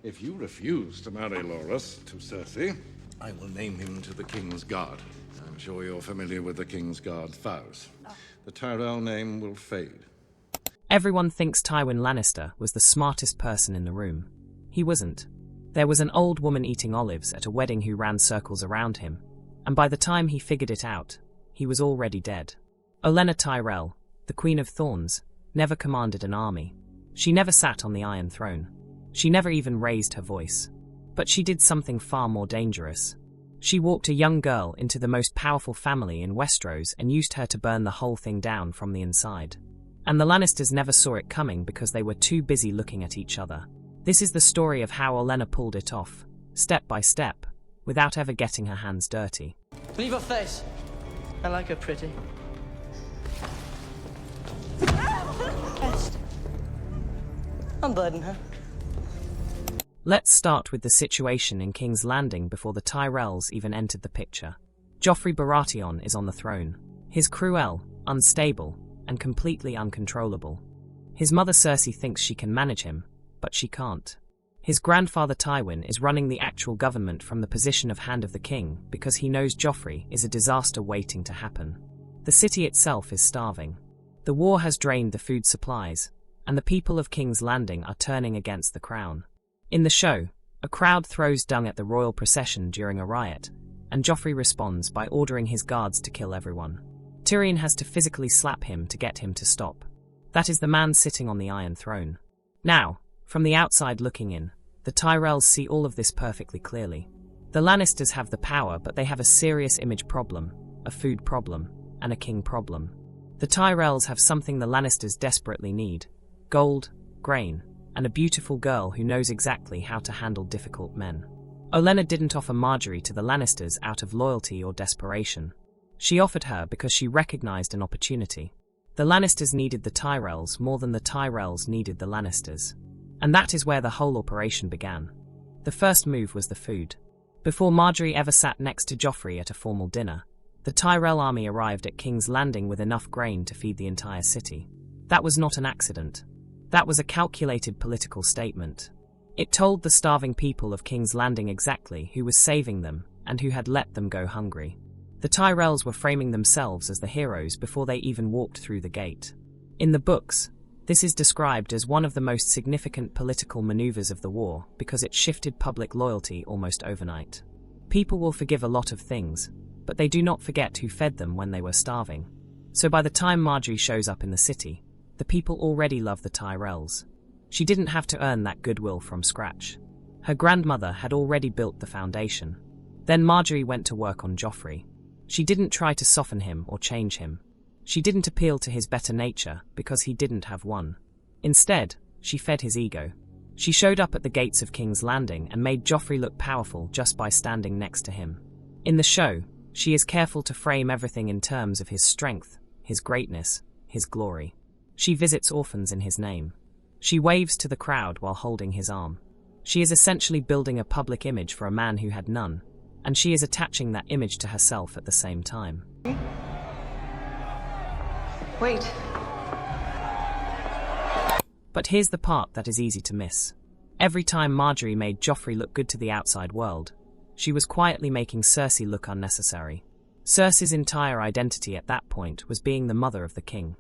If you refuse to marry Loras to Cersei, I will name him to the King's Guard. I'm sure you're familiar with the King's Guard's vows. The Tyrell name will fade. Everyone thinks Tywin Lannister was the smartest person in the room. He wasn't. There was an old woman eating olives at a wedding who ran circles around him, and by the time he figured it out, he was already dead. Olenna Tyrell, the Queen of Thorns, never commanded an army. She never sat on the Iron Throne. She never even raised her voice. But she did something far more dangerous. She walked a young girl into the most powerful family in Westeros and used her to burn the whole thing down from the inside. And the Lannisters never saw it coming because they were too busy looking at each other. This is the story of how Olenna pulled it off, step by step, without ever getting her hands dirty. Leave her face. I like her pretty. Best. Unburden her. Let's start with the situation in King's Landing before the Tyrells even entered the picture. Joffrey Baratheon is on the throne. He's cruel, unstable, and completely uncontrollable. His mother Cersei thinks she can manage him, but she can't. His grandfather Tywin is running the actual government from the position of Hand of the King because he knows Joffrey is a disaster waiting to happen. The city itself is starving. The war has drained the food supplies, and the people of King's Landing are turning against the crown. In the show, a crowd throws dung at the royal procession during a riot, and Joffrey responds by ordering his guards to kill everyone. Tyrion has to physically slap him to get him to stop. That is the man sitting on the Iron Throne. Now, from the outside looking in, the Tyrells see all of this perfectly clearly. The Lannisters have the power, but they have a serious image problem, a food problem, and a king problem. The Tyrells have something the Lannisters desperately need: gold, grain, and a beautiful girl who knows exactly how to handle difficult men. Olenna didn't offer Margaery to the Lannisters out of loyalty or desperation. She offered her because she recognized an opportunity. The Lannisters needed the Tyrells more than the Tyrells needed the Lannisters. And that is where the whole operation began. The first move was the food. Before Margaery ever sat next to Joffrey at a formal dinner, the Tyrell army arrived at King's Landing with enough grain to feed the entire city. That was not an accident. That was a calculated political statement. It told the starving people of King's Landing exactly who was saving them and who had let them go hungry. The Tyrells were framing themselves as the heroes before they even walked through the gate. In the books, this is described as one of the most significant political maneuvers of the war because it shifted public loyalty almost overnight. People will forgive a lot of things, but they do not forget who fed them when they were starving. So by the time Margaery shows up in the city, the people already love the Tyrells. She didn't have to earn that goodwill from scratch. Her grandmother had already built the foundation. Then Margaery went to work on Joffrey. She didn't try to soften him or change him. She didn't appeal to his better nature because he didn't have one. Instead, she fed his ego. She showed up at the gates of King's Landing and made Joffrey look powerful just by standing next to him. In the show, she is careful to frame everything in terms of his strength, his greatness, his glory. She visits orphans in his name. She waves to the crowd while holding his arm. She is essentially building a public image for a man who had none, and she is attaching that image to herself at the same time. Wait. But here's the part that is easy to miss. Every time Margaery made Joffrey look good to the outside world, she was quietly making Cersei look unnecessary. Cersei's entire identity at that point was being the mother of the king.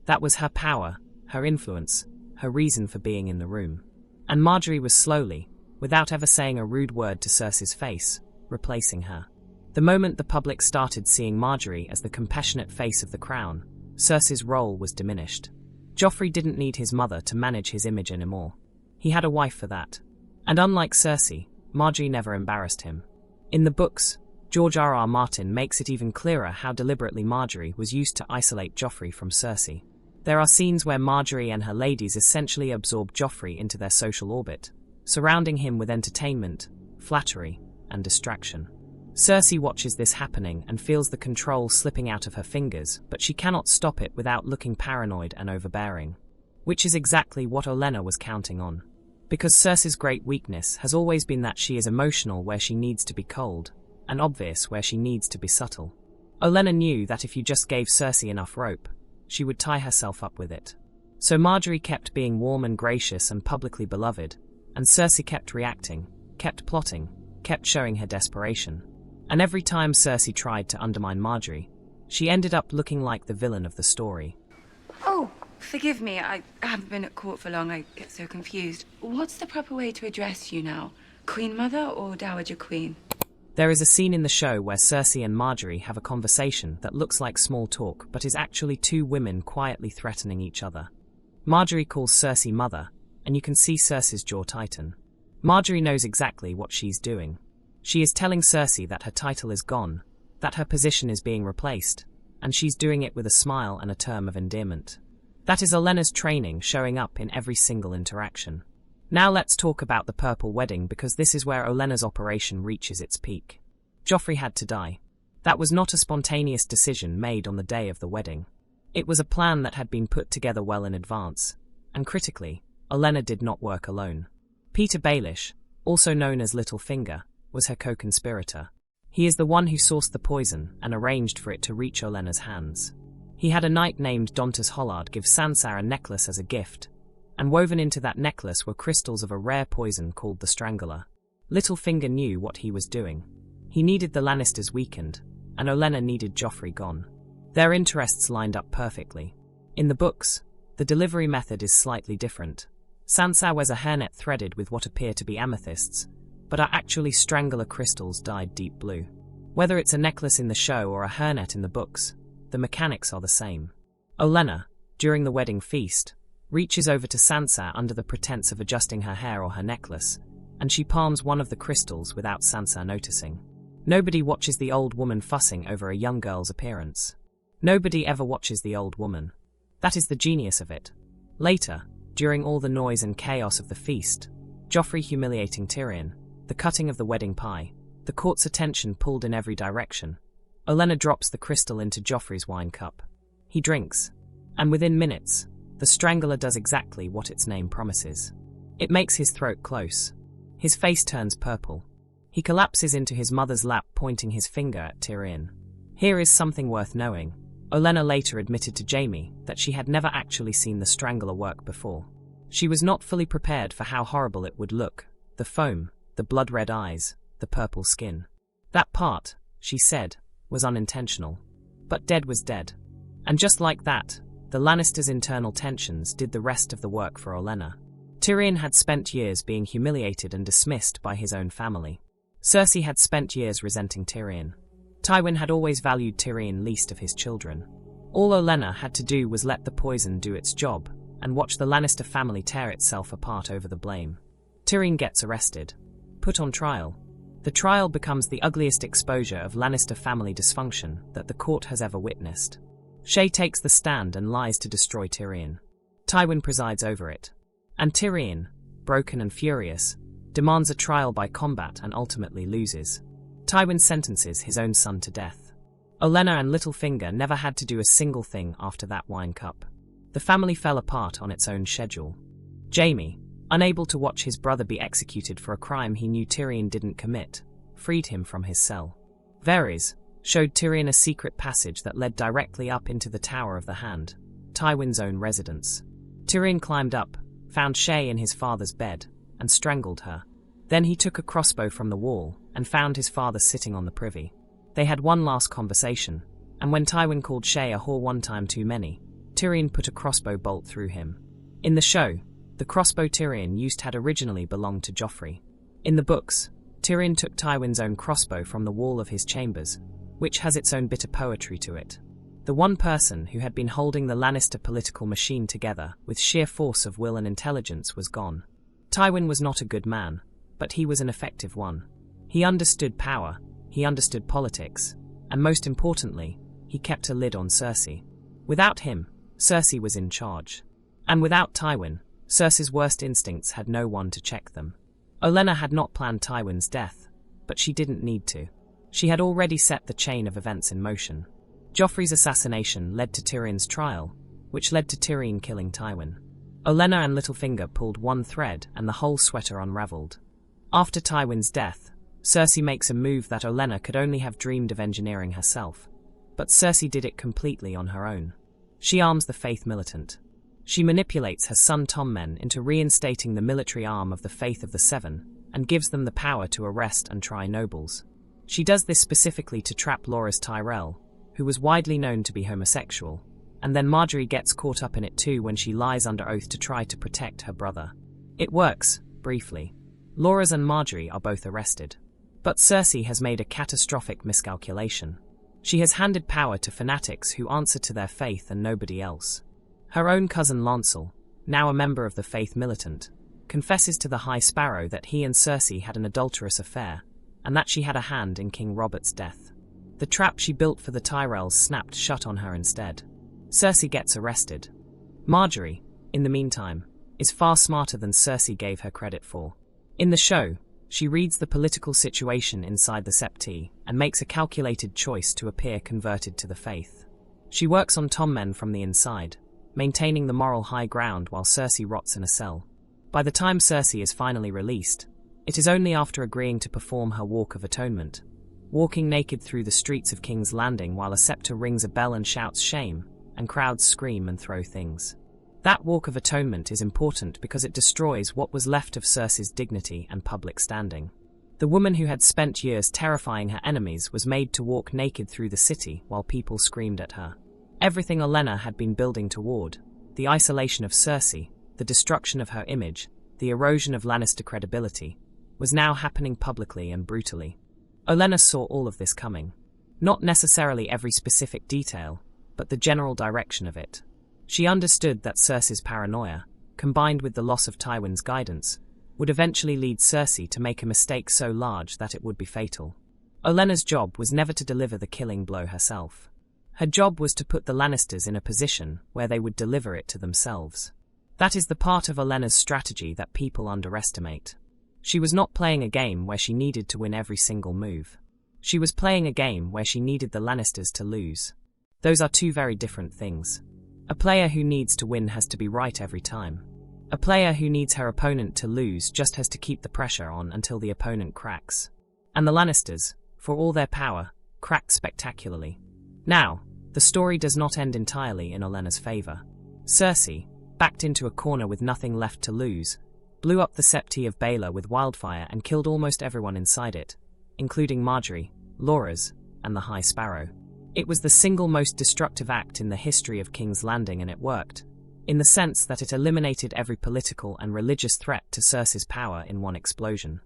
That was her power, her influence, her reason for being in the room. And Margaery was slowly, without ever saying a rude word to Cersei's face, replacing her. The moment the public started seeing Margaery as the compassionate face of the crown, Cersei's role was diminished. Joffrey didn't need his mother to manage his image anymore. He had a wife for that. And unlike Cersei, Margaery never embarrassed him. In the books, George R.R. Martin makes it even clearer how deliberately Margaery was used to isolate Joffrey from Cersei. There are scenes where Margaery and her ladies essentially absorb Joffrey into their social orbit, surrounding him with entertainment, flattery, and distraction. Cersei watches this happening and feels the control slipping out of her fingers, but she cannot stop it without looking paranoid and overbearing. Which is exactly what Olenna was counting on. Because Cersei's great weakness has always been that she is emotional where she needs to be cold, and obvious where she needs to be subtle. Olenna knew that if you just gave Cersei enough rope, she would tie herself up with it. So Margaery kept being warm and gracious and publicly beloved, and Cersei kept reacting, kept plotting, kept showing her desperation. And every time Cersei tried to undermine Margaery, she ended up looking like the villain of the story. Oh, forgive me, I haven't been at court for long, I get so confused. What's the proper way to address you now? Queen Mother or Dowager Queen? There is a scene in the show where Cersei and Margaery have a conversation that looks like small talk but is actually two women quietly threatening each other. Margaery calls Cersei mother, and you can see Cersei's jaw tighten. Margaery knows exactly what she's doing. She is telling Cersei that her title is gone, that her position is being replaced, and she's doing it with a smile and a term of endearment. That is Olenna's training showing up in every single interaction. Now let's talk about the Purple Wedding, because this is where Olenna's operation reaches its peak. Joffrey had to die. That was not a spontaneous decision made on the day of the wedding. It was a plan that had been put together well in advance, and critically, Olenna did not work alone. Peter Baelish, also known as Littlefinger, was her co-conspirator. He is the one who sourced the poison and arranged for it to reach Olenna's hands. He had a knight named Dontas Hollard give Sansa a necklace as a gift, and woven into that necklace were crystals of a rare poison called the Strangler. Littlefinger knew what he was doing. He needed the Lannisters weakened, and Olenna needed Joffrey gone. Their interests lined up perfectly. In the books, the delivery method is slightly different. Sansa wears a hairnet threaded with what appear to be amethysts, but are actually Strangler crystals dyed deep blue. Whether it's a necklace in the show or a hairnet in the books, the mechanics are the same. Olenna, during the wedding feast, reaches over to Sansa under the pretense of adjusting her hair or her necklace, and she palms one of the crystals without Sansa noticing. Nobody watches the old woman fussing over a young girl's appearance. Nobody ever watches the old woman. That is the genius of it. Later, during all the noise and chaos of the feast, Joffrey humiliating Tyrion, the cutting of the wedding pie, the court's attention pulled in every direction, Olenna drops the crystal into Joffrey's wine cup. He drinks, and within minutes, the Strangler does exactly what its name promises. It makes his throat close. His face turns purple. He collapses into his mother's lap, pointing his finger at Tyrion. Here is something worth knowing. Olenna later admitted to Jaime that she had never actually seen the Strangler work before. She was not fully prepared for how horrible it would look. The foam, the blood-red eyes, the purple skin. That part, she said, was unintentional. But dead was dead. And just like that, the Lannisters' internal tensions did the rest of the work for Olenna. Tyrion had spent years being humiliated and dismissed by his own family. Cersei had spent years resenting Tyrion. Tywin had always valued Tyrion least of his children. All Olenna had to do was let the poison do its job, and watch the Lannister family tear itself apart over the blame. Tyrion gets arrested, put on trial. The trial becomes the ugliest exposure of Lannister family dysfunction that the court has ever witnessed. Shae takes the stand and lies to destroy Tyrion. Tywin presides over it. And Tyrion, broken and furious, demands a trial by combat and ultimately loses. Tywin sentences his own son to death. Olenna and Littlefinger never had to do a single thing after that wine cup. The family fell apart on its own schedule. Jaime, unable to watch his brother be executed for a crime he knew Tyrion didn't commit, freed him from his cell. Varys showed Tyrion a secret passage that led directly up into the Tower of the Hand, Tywin's own residence. Tyrion climbed up, found Shae in his father's bed, and strangled her. Then he took a crossbow from the wall and found his father sitting on the privy. They had one last conversation, and when Tywin called Shae a whore one time too many, Tyrion put a crossbow bolt through him. In the show, the crossbow Tyrion used had originally belonged to Joffrey. In the books, Tyrion took Tywin's own crossbow from the wall of his chambers, which has its own bitter poetry to it. The one person who had been holding the Lannister political machine together with sheer force of will and intelligence was gone. Tywin was not a good man, but he was an effective one. He understood power, he understood politics, and most importantly, he kept a lid on Cersei. Without him, Cersei was in charge. And without Tywin, Cersei's worst instincts had no one to check them. Olenna had not planned Tywin's death, but she didn't need to. She had already set the chain of events in motion. Joffrey's assassination led to Tyrion's trial, which led to Tyrion killing Tywin. Olenna and Littlefinger pulled one thread and the whole sweater unraveled. After Tywin's death, Cersei makes a move that Olenna could only have dreamed of engineering herself. But Cersei did it completely on her own. She arms the Faith Militant. She manipulates her son Tommen into reinstating the military arm of the Faith of the Seven, and gives them the power to arrest and try nobles. She does this specifically to trap Loras Tyrell, who was widely known to be homosexual, and then Margaery gets caught up in it too when she lies under oath to try to protect her brother. It works, briefly. Loras and Margaery are both arrested. But Cersei has made a catastrophic miscalculation. She has handed power to fanatics who answer to their faith and nobody else. Her own cousin Lancel, now a member of the Faith Militant, confesses to the High Sparrow that he and Cersei had an adulterous affair, and that she had a hand in King Robert's death. The trap she built for the Tyrells snapped shut on her instead. Cersei gets arrested. Margaery, in the meantime, is far smarter than Cersei gave her credit for. In the show, she reads the political situation inside the Septi and makes a calculated choice to appear converted to the faith. She works on Tommen from the inside, maintaining the moral high ground while Cersei rots in a cell. By the time Cersei is finally released, it is only after agreeing to perform her Walk of Atonement, walking naked through the streets of King's Landing while a scepter rings a bell and shouts shame, and crowds scream and throw things. That Walk of Atonement is important because it destroys what was left of Cersei's dignity and public standing. The woman who had spent years terrifying her enemies was made to walk naked through the city while people screamed at her. Everything Olenna had been building toward, the isolation of Cersei, the destruction of her image, the erosion of Lannister credibility, was now happening publicly and brutally. Olenna saw all of this coming. Not necessarily every specific detail, but the general direction of it. She understood that Cersei's paranoia, combined with the loss of Tywin's guidance, would eventually lead Cersei to make a mistake so large that it would be fatal. Olenna's job was never to deliver the killing blow herself. Her job was to put the Lannisters in a position where they would deliver it to themselves. That is the part of Olenna's strategy that people underestimate. She was not playing a game where she needed to win every single move. She was playing a game where she needed the Lannisters to lose. Those are two very different things. A player who needs to win has to be right every time. A player who needs her opponent to lose just has to keep the pressure on until the opponent cracks. And the Lannisters, for all their power, cracked spectacularly. Now, the story does not end entirely in Olenna's favor. Cersei, backed into a corner with nothing left to lose, blew up the Septi of Baelor with wildfire and killed almost everyone inside it, including Margaery, Loras, and the High Sparrow. It was the single most destructive act in the history of King's Landing, and it worked, in the sense that it eliminated every political and religious threat to Cersei's power in one explosion.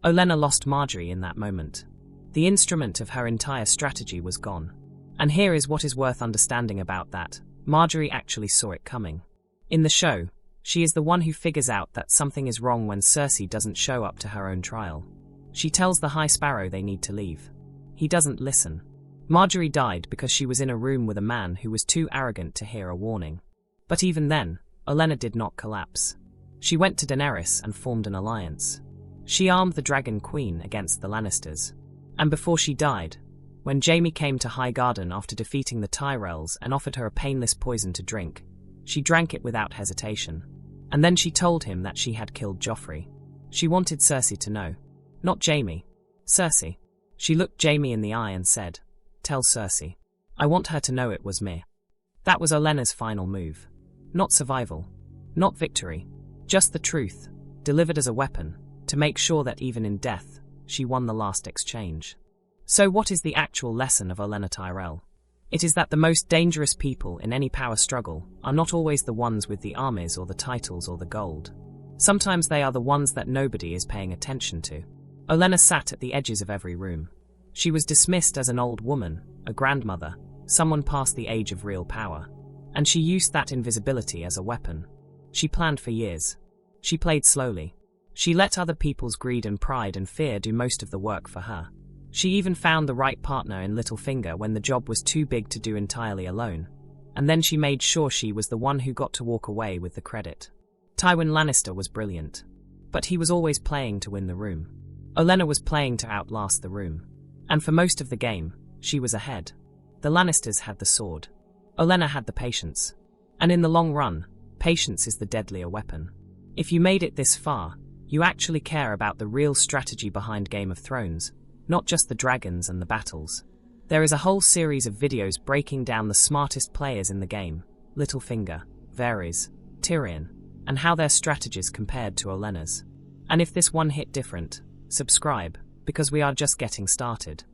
Olenna lost Margaery in that moment. The instrument of her entire strategy was gone. And here is what is worth understanding about that. Margaery actually saw it coming. In the show, she is the one who figures out that something is wrong when Cersei doesn't show up to her own trial. She tells the High Sparrow they need to leave. He doesn't listen. Margaery died because she was in a room with a man who was too arrogant to hear a warning. But even then, Olenna did not collapse. She went to Daenerys and formed an alliance. She armed the Dragon Queen against the Lannisters. And before she died, when Jaime came to Highgarden after defeating the Tyrells and offered her a painless poison to drink, she drank it without hesitation. And then she told him that she had killed Joffrey. She wanted Cersei to know. Not Jaime. Cersei. She looked Jaime in the eye and said, "Tell Cersei. I want her to know it was me." That was Olenna's final move. Not survival. Not victory. Just the truth, delivered as a weapon, to make sure that even in death, she won the last exchange. So what is the actual lesson of Olenna Tyrell? It is that the most dangerous people in any power struggle are not always the ones with the armies or the titles or the gold. Sometimes they are the ones that nobody is paying attention to. Olenna sat at the edges of every room. She was dismissed as an old woman, a grandmother, someone past the age of real power. And she used that invisibility as a weapon. She planned for years. She played slowly. She let other people's greed and pride and fear do most of the work for her. She even found the right partner in Littlefinger when the job was too big to do entirely alone. And then she made sure she was the one who got to walk away with the credit. Tywin Lannister was brilliant. But he was always playing to win the room. Olenna was playing to outlast the room. And for most of the game, she was ahead. The Lannisters had the sword. Olenna had the patience. And in the long run, patience is the deadlier weapon. If you made it this far, you actually care about the real strategy behind Game of Thrones, not just the dragons and the battles. There is a whole series of videos breaking down the smartest players in the game: Littlefinger, Varys, Tyrion, and how their strategies compared to Olenna's. And if this one hit different, subscribe, because we are just getting started.